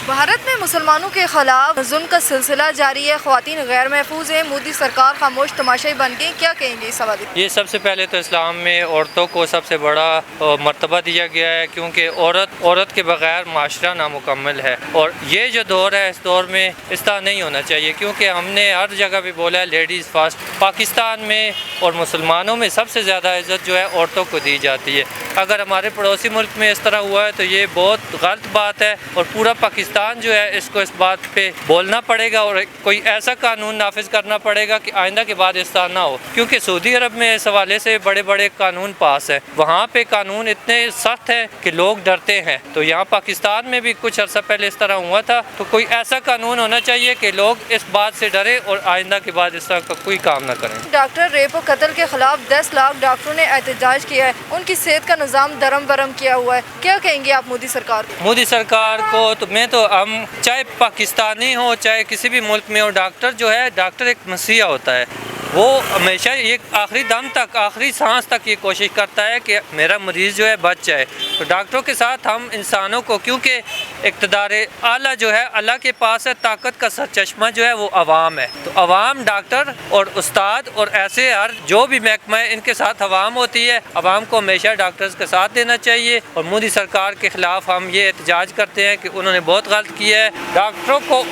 بھارت میں مسلمانوں کے خلاف ظلم کا سلسلہ جاری ہے، خواتین غیر محفوظ ہیں، مودی سرکار خاموش تماشائی بن گئی، کیا کہیں گے اس حوالے؟ یہ سب سے پہلے تو اسلام میں عورتوں کو سب سے بڑا مرتبہ دیا گیا ہے، کیونکہ عورت کے بغیر معاشرہ نامکمل ہے، اور یہ جو دور ہے اس دور میں اس طرح نہیں ہونا چاہیے، کیونکہ ہم نے ہر جگہ بھی بولا ہے لیڈیز فرسٹ۔ پاکستان میں اور مسلمانوں میں سب سے زیادہ عزت جو ہے عورتوں کو دی جاتی ہے۔ اگر ہمارے پڑوسی ملک میں اس طرح ہوا ہے تو یہ بہت غلط بات ہے، اور پورا پاکستان جو ہے اس کو اس بات پہ بولنا پڑے گا، اور کوئی ایسا قانون نافذ کرنا پڑے گا کہ آئندہ کے بعد اس طرح نہ ہو، کیونکہ سعودی عرب میں اس حوالے سے بڑے بڑے قانون پاس ہیں، وہاں پہ قانون اتنے سخت ہیں کہ لوگ ڈرتے ہیں۔ تو یہاں پاکستان میں بھی کچھ عرصہ پہلے اس طرح ہوا تھا، تو کوئی ایسا قانون ہونا چاہیے کہ لوگ اس بات سے ڈرے اور آئندہ کے بعد اس طرح کا کوئی کام نہ کریں۔ ڈاکٹر ریپ و قتل کے خلاف 10 لاکھ ڈاکٹروں نے احتجاج کیا ہے، ان کی صحت کا نظام درم برم کیا ہوا ہے، کیا کہیں گے آپ مودی سرکار کو؟ مودی سرکار کو تو ہم چاہے پاکستانی ہو چاہے کسی بھی ملک میں ہو، ڈاکٹر ایک مسیحا ہوتا ہے، وہ ہمیشہ یہ آخری دم تک، آخری سانس تک یہ کوشش کرتا ہے کہ میرا مریض جو ہے بچ جائے۔ تو ڈاکٹروں کے ساتھ ہم انسانوں کو، کیونکہ اقتدار اعلیٰ جو ہے اللہ کے پاس ہے، طاقت کا سرچشمہ جو ہے وہ عوام ہے، تو عوام ڈاکٹر اور استاد اور ایسے ہر جو بھی محکمہ ہے ان کے ساتھ عوام ہوتی ہے، عوام کو ہمیشہ ڈاکٹرز کا ساتھ دینا چاہیے، اور مودی سرکار کے خلاف ہم یہ احتجاج کرتے ہیں کہ انہوں نے بہت غلط کیا ہے۔ ڈاکٹروں کو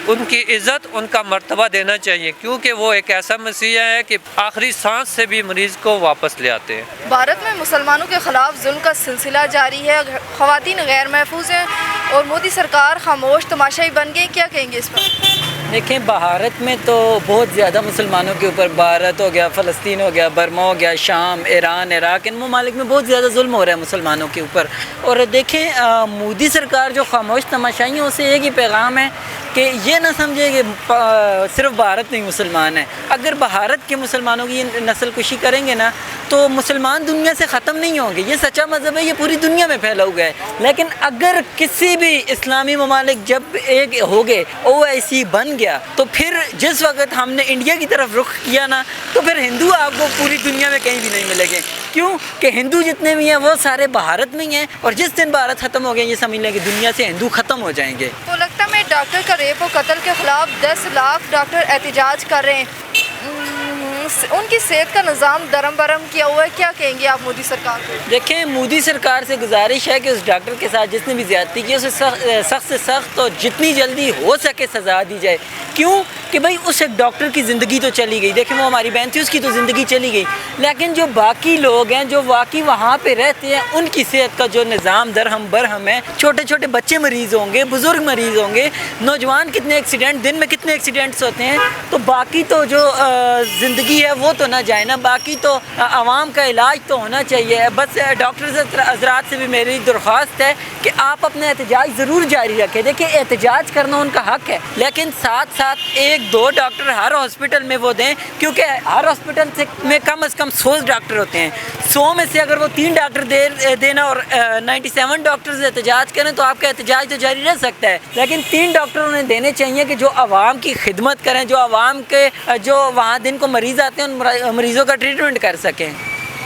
ان کی عزت، ان کا مرتبہ دینا چاہیے، کیونکہ وہ ایک ایسا مسیحا ہے کہ آخری سانس سے بھی مریض کو واپس لے آتے ہیں۔ بھارت میں مسلمانوں کے خلاف ظلم کا سلسلہ جاری ہے، خواتین غیر محفوظ ہیں اور مودی سرکار خاموش تماشائی بن گئی، کیا کہیں گے اس پر؟ دیکھیں، بھارت میں تو بہت زیادہ مسلمانوں کے اوپر، بھارت ہو گیا، فلسطین ہو گیا، برما ہو گیا، شام، ایران، عراق، ان ممالک میں بہت زیادہ ظلم ہو رہا ہے مسلمانوں کے اوپر۔ اور دیکھیں، مودی سرکار جو خاموش تماشائیوں سے ایک ہی پیغام ہے کہ یہ نہ سمجھے کہ صرف بھارت میں ہی مسلمان ہیں۔ اگر بھارت کے مسلمانوں کی نسل کشی کریں گے نا تو مسلمان دنیا سے ختم نہیں ہوں گے، یہ سچا مذہب ہے، یہ پوری دنیا میں پھیلا ہوا ہے۔ لیکن اگر کسی بھی اسلامی ممالک جب ایک ہو گئے، OIC بن گیا، تو پھر جس وقت ہم نے انڈیا کی طرف رخ کیا نا، تو پھر ہندو آپ کو پوری دنیا میں کہیں بھی نہیں ملیں گے۔ کیوں کہ ہندو جتنے بھی ہیں وہ سارے بھارت میں ہی ہیں، اور جس دن بھارت ختم ہو گیا یہ سمجھ لیں کہ دنیا سے ہندو ختم ہو جائیں گے۔ کولکتہ میں ڈاکٹر کا ریپ و قتل کے خلاف 10 لاکھ ڈاکٹر احتجاج کر رہے ہیں، ان کی صحت کا نظام درم برم کیا ہوا ہے، کیا کہیں گے آپ مودی سرکار کو؟ دیکھیں، مودی سرکار سے گزارش ہے کہ اس ڈاکٹر کے ساتھ جس نے بھی زیادتی کی اسے سخت سے سخت اور جتنی جلدی ہو سکے سزا دی جائے۔ کیوں کہ بھائی اس ایک ڈاکٹر کی زندگی تو چلی گئی، دیکھیں وہ ہماری بہن تھی، اس کی تو زندگی چلی گئی، لیکن جو باقی لوگ ہیں جو واقعی وہاں پہ رہتے ہیں ان کی صحت کا جو نظام درہم برہم ہے، چھوٹے چھوٹے بچے مریض ہوں گے، بزرگ مریض ہوں گے، نوجوان کتنے ایکسیڈنٹ، دن میں کتنے ایکسیڈنٹس ہوتے ہیں، تو باقی تو جو زندگی ہے وہ تو نہ جائے نا، باقی تو عوام کا علاج تو ہونا چاہیے۔ بس ڈاکٹر حضرات سے بھی میری درخواست ہے کہ آپ اپنا احتجاج ضرور جاری رکھیں۔ دیکھیں، احتجاج کرنا ان کا حق ہے، لیکن ساتھ ساتھ 1-2 ڈاکٹر ہر ہاسپٹل میں وہ دیں، کیونکہ ہر ہاسپٹل میں کم از کم 100 ڈاکٹر ہوتے ہیں، 100 میں سے اگر وہ 3 ڈاکٹر دینا اور 97 ڈاکٹر احتجاج کریں تو آپ کا احتجاج تو جاری رہ سکتا ہے، لیکن 3 ڈاکٹر انہیں دینے چاہیے کہ جو عوام کی خدمت کریں، جو عوام کے جو وہاں دن کو مریض آتے ہیں ان مریضوں کا ٹریٹمنٹ کر سکیں۔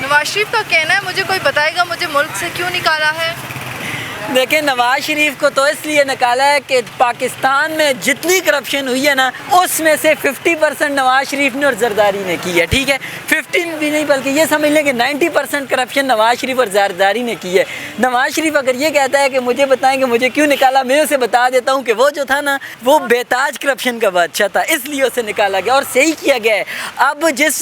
نواز شریف کا کہنا ہے مجھے کوئی بتائے گا مجھے ملک سے کیوں نکالا ہے؟ دیکھیں، نواز شریف کو تو اس لیے نکالا ہے کہ پاکستان میں جتنی کرپشن ہوئی ہے نا اس میں سے 50% نواز شریف نے اور زرداری نے کی ہے، ٹھیک ہے، 15 بھی نہیں بلکہ یہ سمجھ لیں کہ 90% کرپشن نواز شریف اور زرداری نے کی ہے۔ نواز شریف اگر یہ کہتا ہے کہ مجھے بتائیں کہ مجھے کیوں نکالا، میں اسے بتا دیتا ہوں کہ وہ جو تھا نا وہ بے تاج کرپشن کا بادشاہ تھا، اس لیے اسے نکالا گیا، اور صحیح کیا گیا ہے۔ اب جس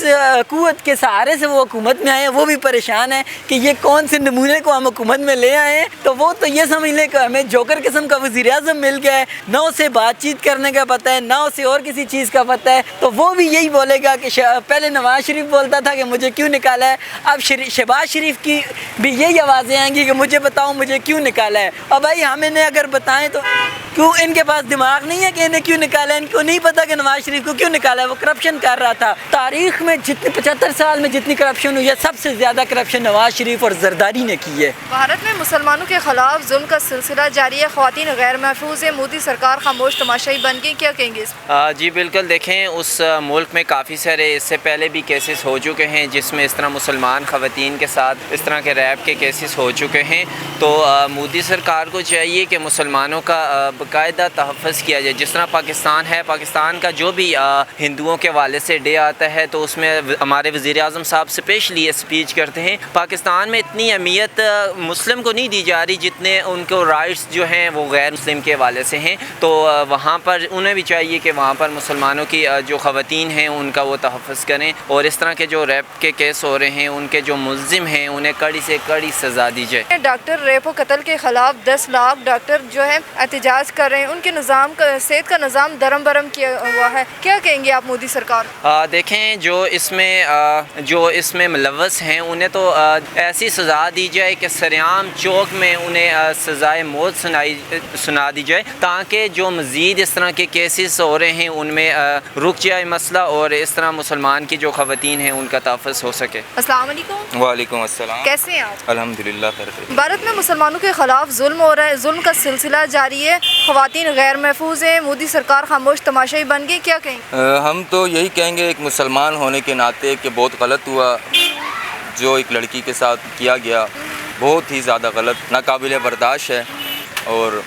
قوت کے سہارے سے وہ حکومت میں آئے ہیں وہ بھی پریشان ہے کہ یہ کون سے نمونے کو ہم حکومت میں لے آئے ہیں، تو وہ تو یہ سمجھ لیں کہ ہمیں جوکر قسم کا وزیر اعظم مل گیا ہے، نہ اسے بات چیت کرنے کا پتہ ہے، نہ اسے اور کسی چیز کا پتہ ہے، تو وہ بھی یہی بولے گا کہ پہلے نواز شریف بولتا تھا کہ مجھے کیوں نکالا ہے، اب شہباز شریف کی بھی یہی آوازیں آئیں گی کہ مجھے بتاؤ مجھے کیوں نکالا ہے۔ اور بھائی ہم انہیں اگر بتائیں تو کیوں ان کے پاس دماغ نہیں ہے کہ انہیں کیوں نکالا ہے، ان کو نہیں پتا کہ نواز شریف کو کیوں نکالا ہے، وہ کرپشن کر رہا تھا۔ تاریخ میں جتنی 75 سال میں جتنی کرپشن ہوئی ہے سب سے زیادہ کرپشن نواز شریف اور زرداری نے کی ہے۔ بھارت میں مسلمانوں کے خلاف ظلم کا سلسلہ جاری ہے، خواتین غیر محفوظ ہیں، مودی سرکار خاموش تماشائی بن گئی، کیا کہیں گے اس پر؟ جی بالکل، دیکھیں اس ملک میں کافی سارے اس سے پہلے بھی کیسز ہو چکے ہیں جس میں اس طرح مسلمان خواتین کے ساتھ اس طرح کے ریپ کے کیسز ہو چکے ہیں، تو مودی سرکار کو چاہیے کہ مسلمانوں کا باقاعدہ تحفظ کیا جائے. جس طرح پاکستان ہے, پاکستان کا جو بھی ہندوؤں کے والے سے ڈے آتا ہے تو اس میں ہمارے وزیر اعظم صاحب اسپیشلی یہ اسپیچ کرتے ہیں. پاکستان میں اتنی اہمیت مسلم کو نہیں دی جا رہی جتنے ان کو رائٹس جو ہیں وہ غیر مسلم کے والے سے ہیں. تو وہاں پر انہیں بھی چاہیے کہ وہاں پر مسلمانوں کی جو خواتین ہیں ان کا وہ تحفظ کریں, اور اس طرح کے جو ریپ کے کیس ہو رہے ہیں ان کے جو ملزم ہیں انہیں کڑی سے کڑی سزا دی جائے. ڈاکٹر ریپ و قتل کے خلاف 10 لاکھ ڈاکٹر جو ہے احتجاج کر رہے ہیں, ان کے نظام کا صحت کا نظام درم برم کیا ہوا ہے, کیا کہیں گے آپ مودی سرکار؟ دیکھیں جو اس میں ملوث ہیں انہیں تو ایسی سزا دی جائے کہ سریعام چوک میں انہیں سزائے موت سنا دی جائے, تاکہ جو مزید اس طرح کے کیسز ہو رہے ہیں ان میں رک جائے مسئلہ, اور اس طرح مسلمان کی جو خواتین ہیں ان کا تحفظ ہو سکے. السلام علیکم. وعلیکم السلام. کیسے ہیں آپ؟ الحمدللہ خیر. بھارت میں مسلمانوں کے خلاف ظلم ہو رہا ہے, ظلم کا سلسلہ جاری ہے, خواتین غیر محفوظ ہیں, مودی سرکار خاموش تماشائی بن گئی, کیا کہیں؟ ہم تو یہی کہیں گے ایک مسلمان ہونے کے ناطے کہ بہت غلط ہوا جو ایک لڑکی کے ساتھ کیا گیا, بہت ہی زیادہ غلط, ناقابل برداشت ہے. اور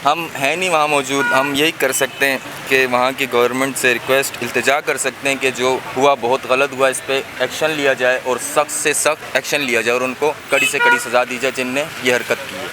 ہم ہیں نہیں وہاں موجود, ہم یہی کر سکتے ہیں کہ وہاں کی گورنمنٹ سے ریکویسٹ التجا کر سکتے ہیں کہ جو ہوا بہت غلط ہوا, اس پہ ایکشن لیا جائے اور سخت سے سخت ایکشن لیا جائے اور ان کو کڑی سے کڑی سزا دی جائے جن نے یہ حرکت کی ہے.